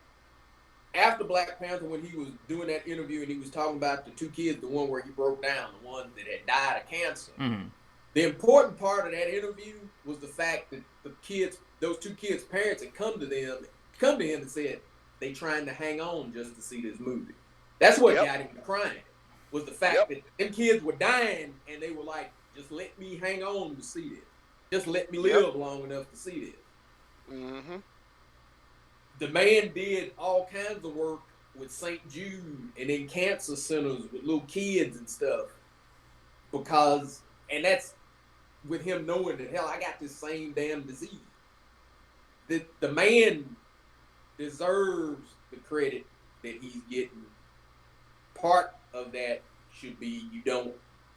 after Black Panther, when he was doing that interview and he was talking about the two kids, the one where he broke down, the one that had died of cancer. Mm-hmm. The important part of that interview was the fact that those two kids' parents had come to him and said they trying to hang on just to see this movie. That's what got him to crying, was the fact that them kids were dying and they were like, just let me hang on to see this. Just let me live long enough to see this. Mm-hmm. The man did all kinds of work with St. Jude and in cancer centers with little kids and stuff. And that's with him knowing that, hell, I got this same damn disease. The man deserves the credit that he's getting. Part of that should be,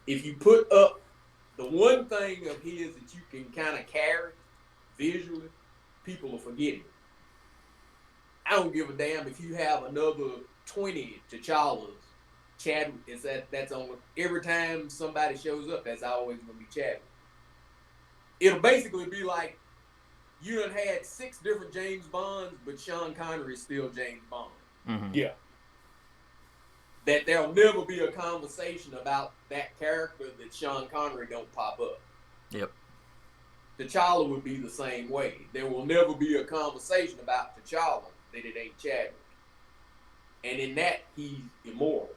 if you put up the one thing of his that you can kind of carry visually, people will forget it. I don't give a damn if you have another 20 T'Challas. Chadwick that's on every time somebody shows up. That's always gonna be Chadwick. It'll basically be like you done had 6 different James Bonds, but Sean Connery is still James Bond. Mm-hmm. Yeah. That there'll never be a conversation about that character that Sean Connery don't pop up. Yep. T'Challa would be the same way. There will never be a conversation about T'Challa that it ain't Chadwick. And in that, he's immortal.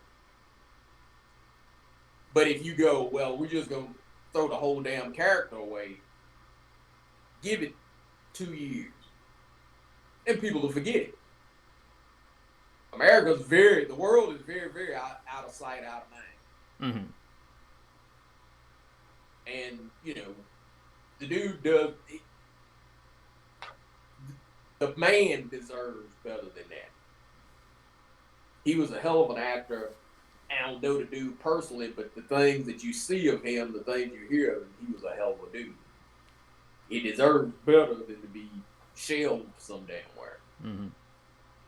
But if you go, well, we're just going to throw the whole damn character away, give it 2 years, and people will forget it. The world is very, very out of sight, out of mind. Mm-hmm. And, the dude does, the man deserves better than that. He was a hell of an actor. I don't know the dude personally, but the things that you see of him, the things you hear of him, he was a hell of a dude. He deserves better than to be shelved some damn where. Mm-hmm.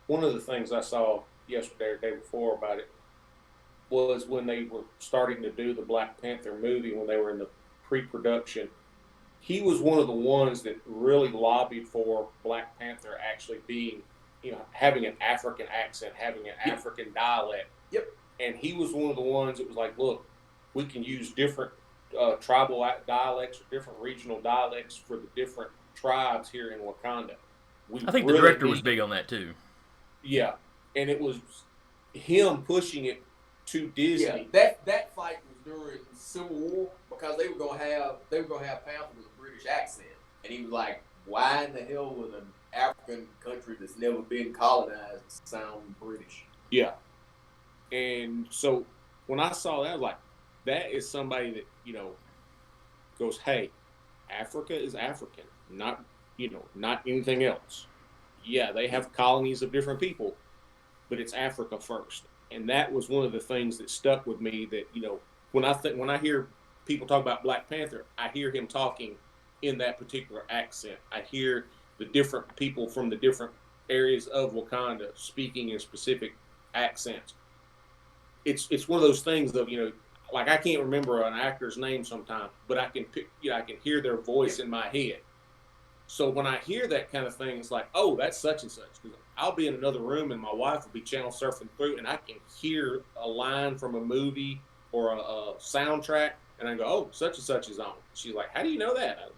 One of the things I saw yesterday or the day before about it was when they were starting to do the Black Panther movie, when they were in the pre-production, he was one of the ones that really lobbied for Black Panther actually being, having an African accent, having an African dialect. Yep. And he was one of the ones that was like, look, we can use different tribal dialects or different regional dialects for the different tribes here in Wakanda. I think the director was big on that too. Yeah. And it was him pushing it to Disney. Yeah, that fight was during Civil War, because they were gonna have Panther with a British accent, and he was like, "Why in the hell would an African country that's never been colonized sound British?" Yeah, and so when I saw that, I was like, "That is somebody that goes, hey, Africa is African, not not anything else. Yeah, they have colonies of different people, but it's Africa first." And that was one of the things that stuck with me, that, when I hear people talk about Black Panther, I hear him talking in that particular accent. I hear the different people from the different areas of Wakanda speaking in specific accents. It's one of those things of, like I can't remember an actor's name sometimes, but I can hear their voice in my head. So when I hear that kind of thing, it's like, oh, that's such and such. Because I'll be in another room and my wife will be channel surfing through, and I can hear a line from a movie or a soundtrack, and I go, oh, such and such is on. She's like, how do you know that?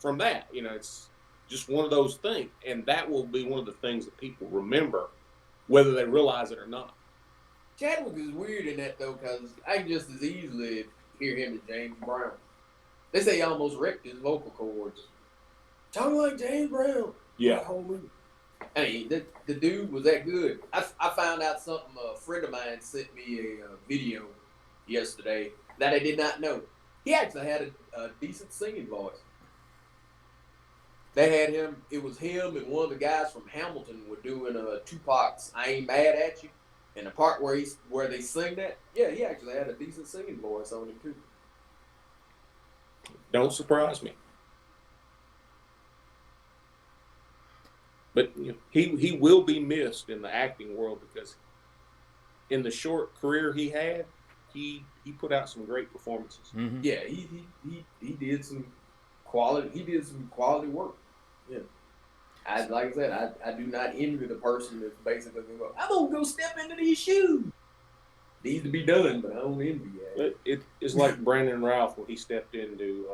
From that, it's just one of those things. And that will be one of the things that people remember, whether they realize it or not. Chadwick is weird in that, though, because I can just as easily hear him as James Brown. They say he almost wrecked his vocal cords. Talking like James Brown. Yeah. Whole movie. I mean, the dude was that good. I found out something. A friend of mine sent me a video yesterday that I did not know. He actually had a decent singing voice. They had him. It was him and one of the guys from Hamilton were doing Tupac's "I Ain't Mad at You," and the part where they sing that, yeah, he actually had a decent singing voice on it too. Don't surprise me. But he will be missed in the acting world because in the short career he had, he put out some great performances. Mm-hmm. Yeah, he did some quality work. Yeah. Like I said, I do not envy the person that's basically going to go, I'm going to go step into these shoes. Needs to be done, but I don't envy it. It's like Brandon Routh when he stepped into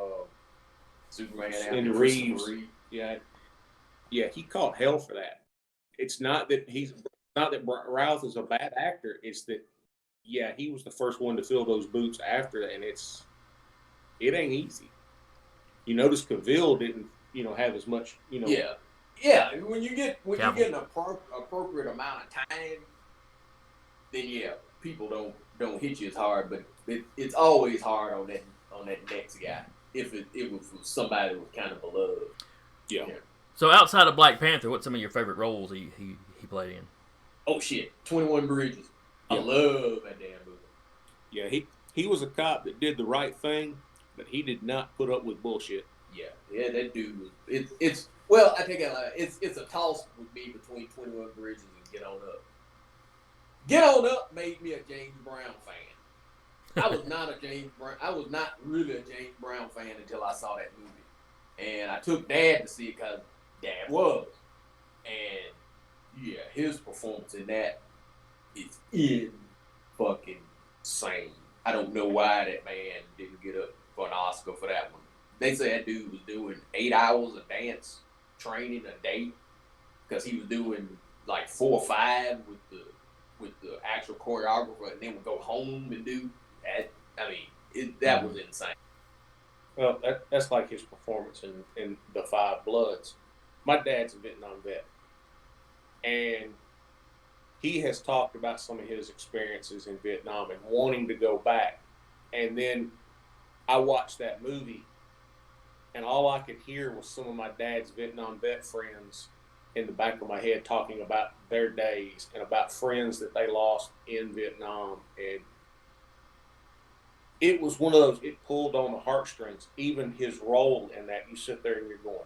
Superman in Reeves. Yeah, he caught hell for that. It's not that Routh is a bad actor. It's that, yeah, he was the first one to fill those boots after that, and it ain't easy. You notice Cavill didn't, have as much, Yeah. When you get an appropriate amount of time, then yeah, people don't hit you as hard. But it's always hard on that next guy if it was somebody that was kind of beloved. Yeah. So outside of Black Panther, what's some of your favorite roles he played in? Oh shit, 21 Bridges. Yeah. I love that damn movie. Yeah, he was a cop that did the right thing, but he did not put up with bullshit. Yeah, that dude was. Well, I think it's a toss with me between 21 Bridges and Get On Up. Get On Up made me a James Brown fan. I was not really a James Brown fan until I saw that movie, and I took Dad to see it because Dad was, and yeah, his performance in that is fucking insane. I don't know why that man didn't get up for an Oscar for that one. They say that dude was doing 8 hours of dance training a day because he was doing like 4 or 5 with the actual choreographer, and then would go home and do that. I mean, that was insane. Well, that's like his performance in The Five Bloods. My dad's a Vietnam vet, and he has talked about some of his experiences in Vietnam and wanting to go back. And then I watched that movie, and all I could hear was some of my dad's Vietnam vet friends in the back of my head talking about their days and about friends that they lost in Vietnam. And it was one of those, it pulled on the heartstrings. Even his role in that, you sit there and you're going,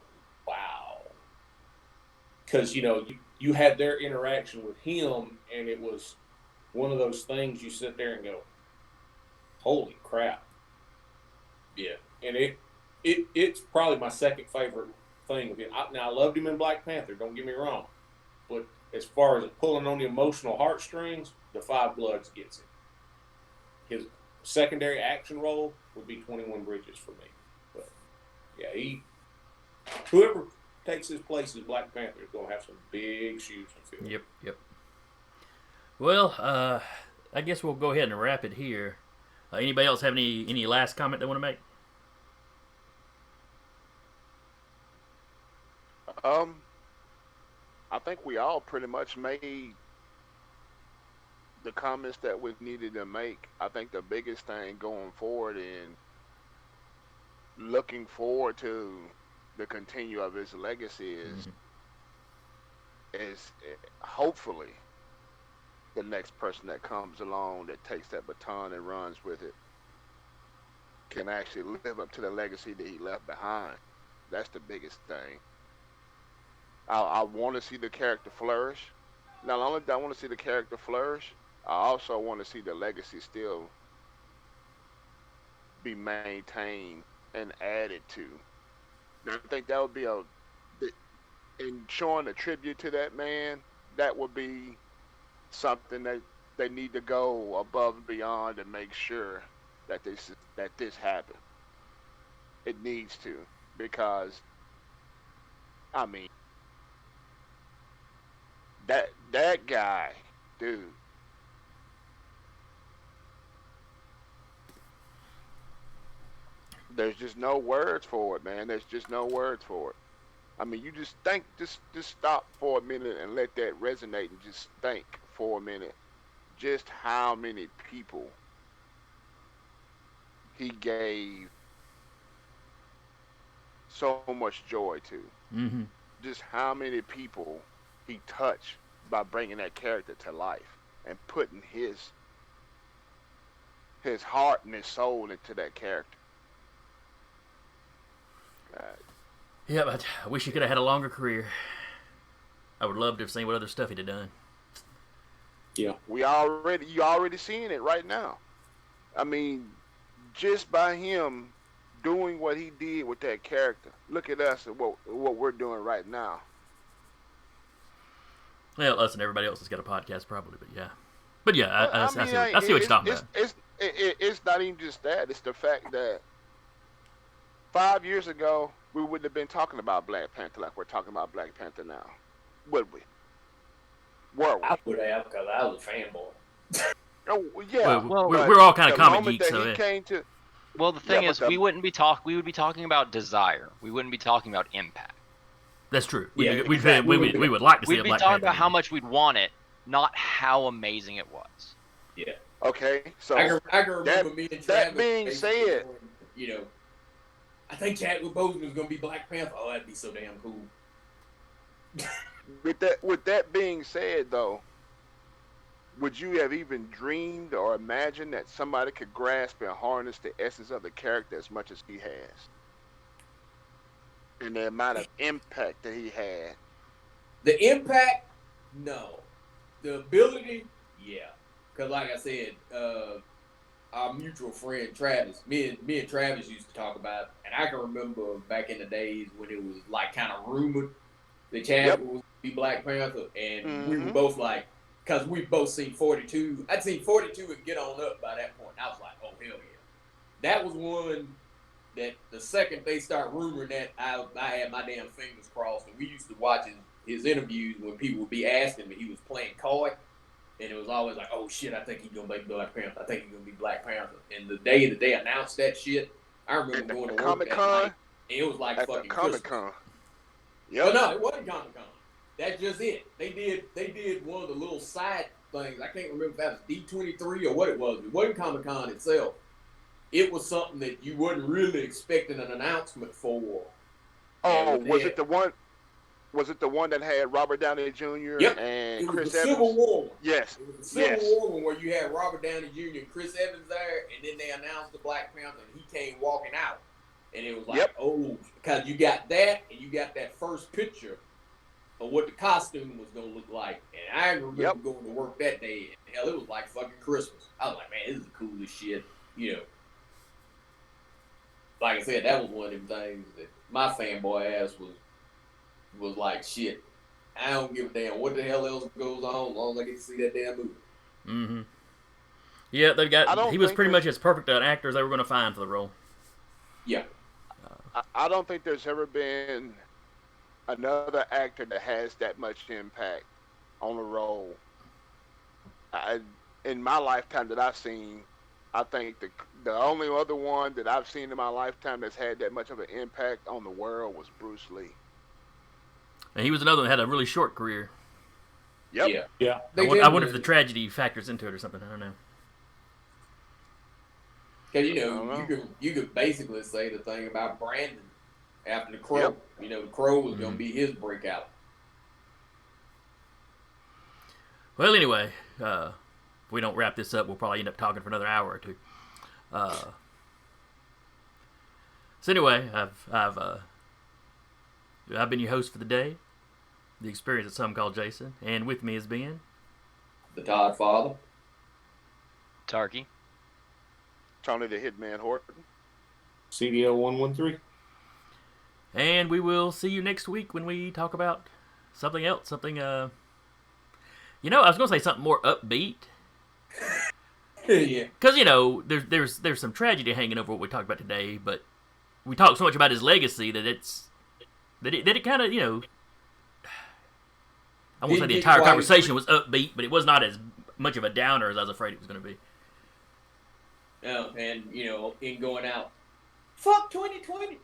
wow. Because, you had their interaction with him, and it was one of those things you sit there and go, holy crap. Yeah. And it's probably my second favorite thing. Now, I loved him in Black Panther, don't get me wrong. But as far as pulling on the emotional heartstrings, The Five Bloods gets it. His secondary action role would be 21 Bridges for me. But, yeah, whoever takes his place as Black Panther is going to have some big shoes to fill. Yep. Well, I guess we'll go ahead and wrap it here. Anybody else have any last comment they want to make? I think we all pretty much made the comments that we needed to make. I think the biggest thing going forward and looking forward to the continue of his legacy is hopefully the next person that comes along that takes that baton and runs with it can actually live up to the legacy that he left behind. That's the biggest thing. I want to see the character flourish. Not only do I want to see the character flourish, I also want to see the legacy still be maintained and added to. And I think that would be in showing a tribute to that man, that would be something that they need to go above and beyond and make sure that this happens. It needs to, because I mean, that guy, dude. There's just no words for it, man. There's just no words for it. I mean, you just think, just stop for a minute and let that resonate, and just think for a minute, just how many people he gave so much joy to. Mm-hmm. Just how many people he touched by bringing that character to life and putting his heart and his soul into that character. Yeah, but I wish he could have had a longer career. I would love to have seen what other stuff he'd have done. Yeah, you already seeing it right now. I mean, just by him doing what he did with that character. Look at us and what we're doing right now. Well, us and everybody else has got a podcast probably, but yeah. But yeah, I see what you're talking about. It's not even just that. It's the fact that 5 years ago, we wouldn't have been talking about Black Panther like we're talking about Black Panther now. Would we? Were we? I would have, because I was a fanboy. Oh, yeah. Well, we're all kind of comic geeks, so Well, the thing is, we would be talking about desire. We wouldn't be talking about impact. That's true. Yeah, we would like to see a Black Panther. We'd be talking about how much we'd want it, not how amazing it was. Yeah. Okay, so I can remember me and Travis. That being said, you know, I think Chadwick Boseman was going to be Black Panther. Oh, that'd be so damn cool. With that being said, though, would you have even dreamed or imagined that somebody could grasp and harness the essence of the character as much as he has? And the amount of impact that he had. The impact? No. The ability? Yeah. Because like I said, our mutual friend Travis, me and Travis used to talk about it, and I can remember back in the days when it was like kind of rumored that Chadwick would be Black Panther, and we were both like, because we both seen 42. I'd seen 42 and Get On Up by that point. I was like, oh, hell yeah. That was one that the second they start rumoring that, I had my damn fingers crossed. And we used to watch his interviews when people would be asking him, he was playing coy. And it was always like, oh, shit, I think he's going to be Black Panther. I think he's going to be Black Panther. And the day that they announced that shit, I remember going to work Comic-Con, that night. And it was like fucking Comic-Con. Yep. But no, it wasn't Comic-Con. That's just it. They did one of the little side things. I can't remember if that was D23 or what it was. It wasn't Comic-Con itself. It was something that you wasn't really expecting an announcement for. Oh, was it the one? Was it the one that had Robert Downey Jr. and Chris Evans? Civil War one. Yes. It was the Civil War one where you had Robert Downey Jr. and Chris Evans there, and then they announced the Black Panther, and he came walking out. And it was like, oh, because you got that, and you got that first picture of what the costume was going to look like. And I remember going to work that day, and hell, it was like fucking Christmas. I was like, man, this is the coolest shit, you know. Like I said, that was one of them things that my fanboy ass was like, shit, I don't give a damn what the hell else goes on as long as I get to see that damn movie. Mm-hmm. Yeah, he was pretty much as perfect an actor as they were going to find for the role. Yeah. I don't think there's ever been another actor that has that much impact on a role. In my lifetime that I've seen, I think the only other one that I've seen in my lifetime that's had that much of an impact on the world was Bruce Lee. And he was another one that had a really short career. Yep. Yeah. I wonder if the tragedy factors into it or something. I don't know. Because, you could basically say the thing about Brandon after The Crow. Yep. The Crow was going to be his breakout. Well, anyway, if we don't wrap this up, we'll probably end up talking for another hour or two. So anyway, I've been your host for the day, the experience that some call Jason, and with me has been the Todd Father, Tarky, Tony the Hitman Horton, CDO 113, and we will see you next week when we talk about something else. Something, I was going to say something more upbeat. Yeah. Because there's some tragedy hanging over what we talked about today, but we talked so much about his legacy that it kind of, I won't say the entire conversation was upbeat, but it was not as much of a downer as I was afraid it was going to be. And in going out, fuck 2020.